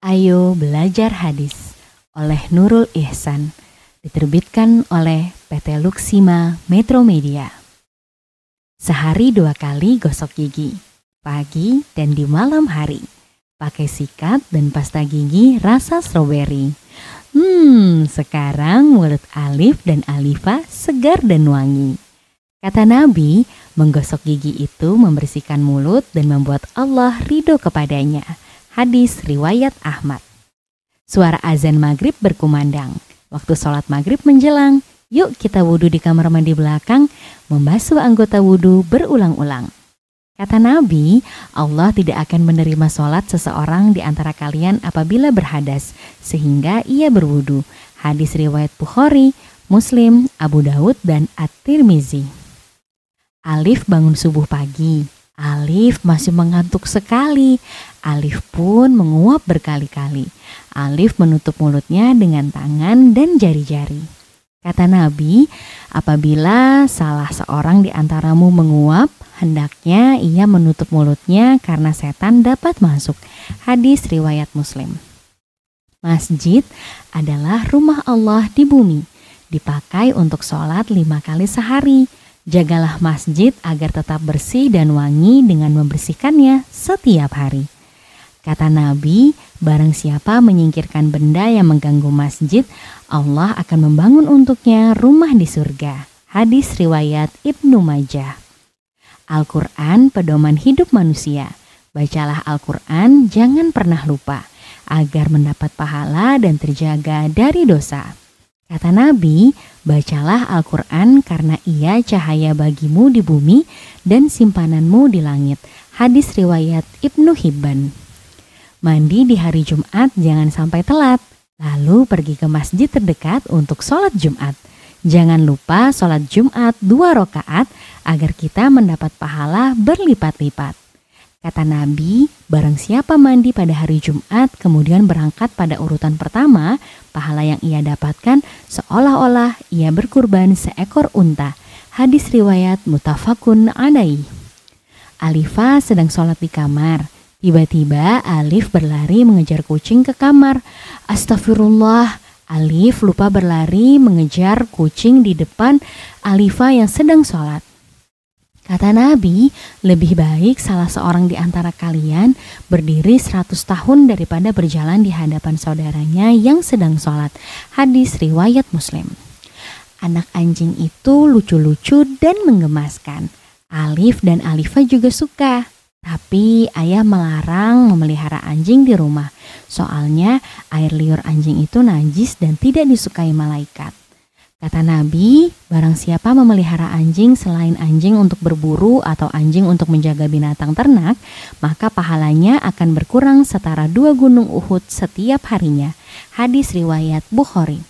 Ayo Belajar Hadis oleh Nurul Ihsan, diterbitkan oleh PT Luxima Metro Media. Sehari 2 kali gosok gigi, pagi dan di malam hari. Pakai sikat dan pasta gigi rasa stroberi. Sekarang mulut Alif dan Alifa segar dan wangi. Kata Nabi, menggosok gigi itu membersihkan mulut dan membuat Allah ridho kepadanya. Hadis riwayat Ahmad. Suara azan maghrib berkumandang. Waktu sholat maghrib menjelang. Yuk kita wudhu di kamar mandi belakang, membasuh anggota wudhu berulang-ulang. Kata Nabi, Allah tidak akan menerima sholat seseorang di antara kalian apabila berhadas, sehingga ia berwudhu. Hadis riwayat Bukhari, Muslim, Abu Daud, dan At-Tirmizi. Alif bangun subuh pagi. Alif masih mengantuk sekali. Alif pun menguap berkali-kali. Alif menutup mulutnya dengan tangan dan jari-jari. Kata Nabi, apabila salah seorang di antaramu menguap, hendaknya ia menutup mulutnya karena setan dapat masuk. Hadis riwayat Muslim. Masjid adalah rumah Allah di bumi. Dipakai untuk sholat 5 kali sehari. Jagalah masjid agar tetap bersih dan wangi dengan membersihkannya setiap hari. Kata Nabi, barang siapa menyingkirkan benda yang mengganggu masjid, Allah akan membangun untuknya rumah di surga. Hadis riwayat Ibnu Majah. Al-Quran pedoman hidup manusia. Bacalah Al-Quran, jangan pernah lupa, agar mendapat pahala dan terjaga dari dosa. Kata Nabi, bacalah Al-Quran karena ia cahaya bagimu di bumi dan simpananmu di langit. Hadis riwayat Ibnu Hibban. Mandi di hari Jumat jangan sampai telat, lalu pergi ke masjid terdekat untuk sholat Jumat. Jangan lupa sholat Jumat 2 rakaat agar kita mendapat pahala berlipat-lipat. Kata Nabi, barang siapa mandi pada hari Jumat kemudian berangkat pada urutan pertama, pahala yang ia dapatkan seolah-olah ia berkurban seekor unta. Hadis riwayat muttafaqun alaih. Alifa sedang sholat di kamar. Tiba-tiba Alif berlari mengejar kucing ke kamar. Astagfirullah, Alif lupa berlari mengejar kucing di depan Alifa yang sedang sholat. Kata Nabi, lebih baik salah seorang di antara kalian berdiri 100 tahun daripada berjalan di hadapan saudaranya yang sedang sholat. Hadis riwayat Muslim. Anak anjing itu lucu-lucu dan menggemaskan. Alif dan Alifa juga suka. Tapi ayah melarang memelihara anjing di rumah. Soalnya air liur anjing itu najis dan tidak disukai malaikat. Kata Nabi, barang siapa memelihara anjing selain anjing untuk berburu atau anjing untuk menjaga binatang ternak, maka pahalanya akan berkurang setara 2 gunung Uhud setiap harinya. Hadis riwayat Bukhari.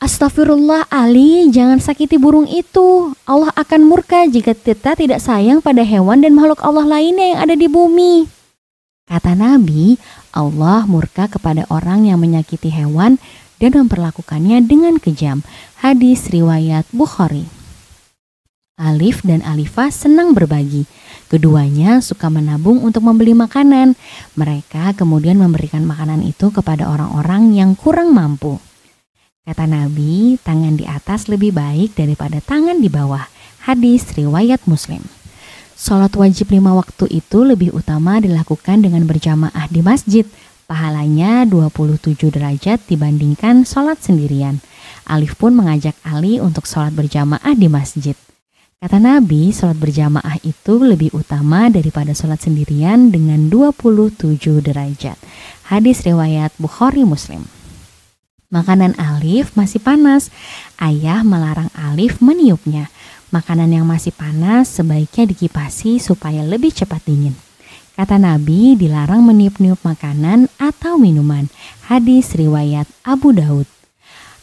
Astagfirullah Ali, jangan sakiti burung itu. Allah akan murka jika kita tidak sayang pada hewan dan makhluk Allah lainnya yang ada di bumi. Kata Nabi, Allah murka kepada orang yang menyakiti hewan dan memperlakukannya dengan kejam. Hadis riwayat Bukhari. Alif dan Alifa senang berbagi. Keduanya suka menabung untuk membeli makanan. Mereka kemudian memberikan makanan itu kepada orang-orang yang kurang mampu. Kata Nabi, tangan di atas lebih baik daripada tangan di bawah. Hadis riwayat Muslim. Sholat wajib 5 waktu itu lebih utama dilakukan dengan berjamaah di masjid. Pahalanya 27 derajat dibandingkan sholat sendirian. Alif pun mengajak Ali untuk sholat berjamaah di masjid. Kata Nabi, sholat berjamaah itu lebih utama daripada sholat sendirian dengan 27 derajat. Hadis riwayat Bukhari Muslim. Makanan Alif masih panas. Ayah melarang Alif meniupnya. Makanan yang masih panas sebaiknya dikipasi supaya lebih cepat dingin. Kata Nabi, dilarang meniup-niup makanan atau minuman. Hadis riwayat Abu Daud.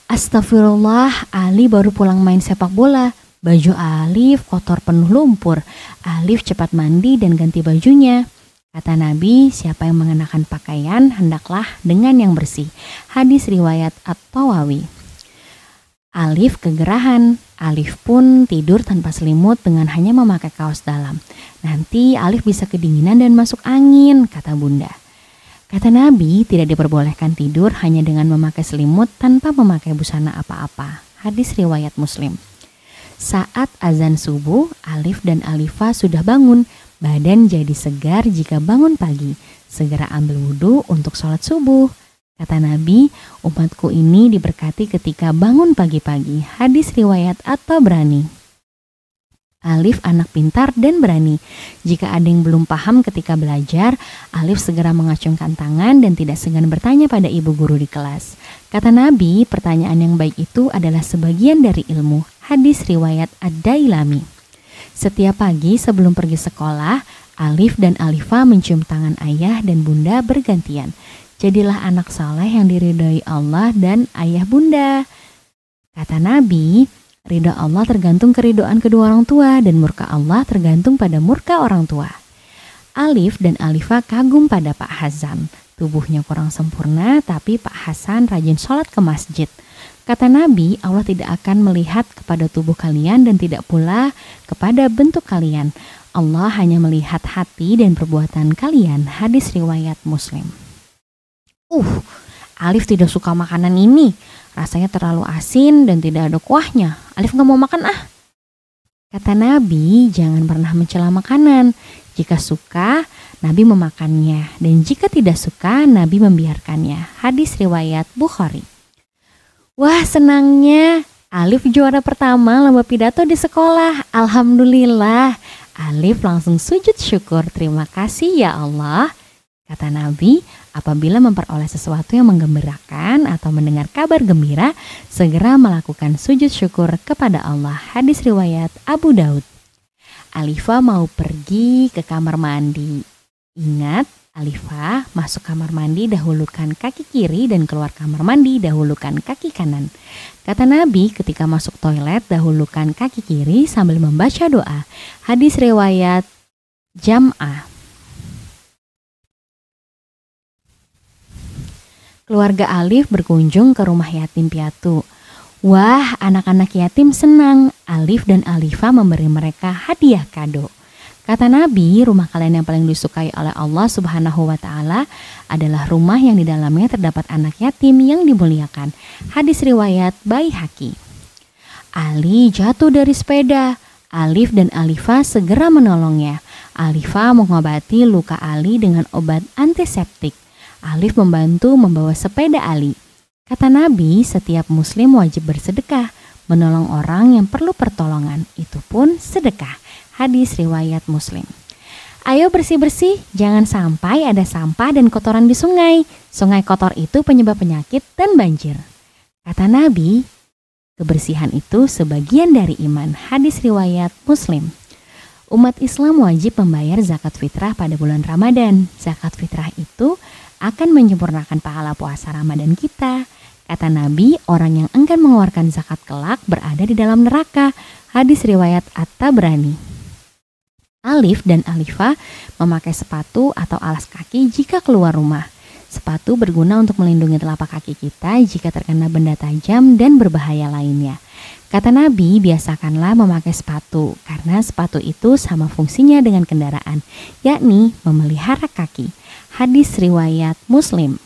Astagfirullah, Ali baru pulang main sepak bola. Baju Alif kotor penuh lumpur. Alif cepat mandi dan ganti bajunya. Kata Nabi, siapa yang mengenakan pakaian hendaklah dengan yang bersih. Hadis riwayat At-Tawawi. Alif kegerahan. Alif pun tidur tanpa selimut dengan hanya memakai kaos dalam. Nanti Alif bisa kedinginan dan masuk angin, kata bunda. Kata Nabi, tidak diperbolehkan tidur hanya dengan memakai selimut tanpa memakai busana apa-apa. Hadis riwayat Muslim. Saat azan subuh, Alif dan Alifah sudah bangun. Badan jadi segar jika bangun pagi. Segera ambil wudhu untuk sholat subuh. Kata Nabi, umatku ini diberkati ketika bangun pagi-pagi. Hadis riwayat At-Tabrani. Alif anak pintar dan berani. Jika ada yang belum paham ketika belajar, Alif segera mengacungkan tangan dan tidak segan bertanya pada ibu guru di kelas. Kata Nabi, pertanyaan yang baik itu adalah sebagian dari ilmu. Hadis riwayat Ad-Dailami. Setiap pagi sebelum pergi sekolah, Alif dan Alifah mencium tangan ayah dan bunda bergantian. Jadilah anak saleh yang diridhoi Allah dan ayah bunda. Kata Nabi, ridha Allah tergantung keridhaan kedua orang tua dan murka Allah tergantung pada murka orang tua. Alif dan Alifah kagum pada Pak Hasan. Tubuhnya kurang sempurna tapi Pak Hasan rajin sholat ke masjid. Kata Nabi, Allah tidak akan melihat kepada tubuh kalian dan tidak pula kepada bentuk kalian. Allah hanya melihat hati dan perbuatan kalian. Hadis riwayat Muslim. Alif tidak suka makanan ini. Rasanya terlalu asin dan tidak ada kuahnya. Alif gak mau makan ah. Kata Nabi, jangan pernah mencela makanan. Jika suka, Nabi memakannya. Dan jika tidak suka, Nabi membiarkannya. Hadis riwayat Bukhari. Wah, senangnya. Alif juara pertama lomba pidato di sekolah. Alhamdulillah. Alif langsung sujud syukur. Terima kasih ya Allah. Kata Nabi, apabila memperoleh sesuatu yang menggembirakan atau mendengar kabar gembira, segera melakukan sujud syukur kepada Allah. Hadis riwayat Abu Daud. Alifah mau pergi ke kamar mandi. Ingat, Alifah masuk kamar mandi dahulukan kaki kiri dan keluar kamar mandi dahulukan kaki kanan. Kata Nabi, ketika masuk toilet dahulukan kaki kiri sambil membaca doa. Hadis riwayat Jam'ah. Keluarga Alif berkunjung ke rumah yatim piatu. Wah, anak-anak yatim senang. Alif dan Alifah memberi mereka hadiah kado. Kata Nabi, rumah kalian yang paling disukai oleh Allah Subhanahu wa Ta'ala adalah rumah yang di dalamnya terdapat anak yatim yang dimuliakan. Hadis riwayat Baihaqi. Ali jatuh dari sepeda. Alif dan Alifah segera menolongnya. Alifah mengobati luka Ali dengan obat antiseptik. Alif membantu membawa sepeda Ali. Kata Nabi, setiap muslim wajib bersedekah, menolong orang yang perlu pertolongan. Itu pun sedekah. Hadis riwayat Muslim. Ayo bersih-bersih, jangan sampai ada sampah dan kotoran di sungai. Sungai kotor itu penyebab penyakit dan banjir. Kata Nabi, kebersihan itu sebagian dari iman. Hadis riwayat Muslim. Umat Islam wajib membayar zakat fitrah pada bulan Ramadan. Zakat fitrah itu akan menyempurnakan pahala puasa Ramadan kita. Kata Nabi, orang yang enggan mengeluarkan zakat kelak berada di dalam neraka. Hadis riwayat At-Tabrani. Alif dan Alifah memakai sepatu atau alas kaki jika keluar rumah. Sepatu berguna untuk melindungi telapak kaki kita jika terkena benda tajam dan berbahaya lainnya. Kata Nabi, biasakanlah memakai sepatu karena sepatu itu sama fungsinya dengan kendaraan, yakni memelihara kaki. Hadis riwayat Muslim.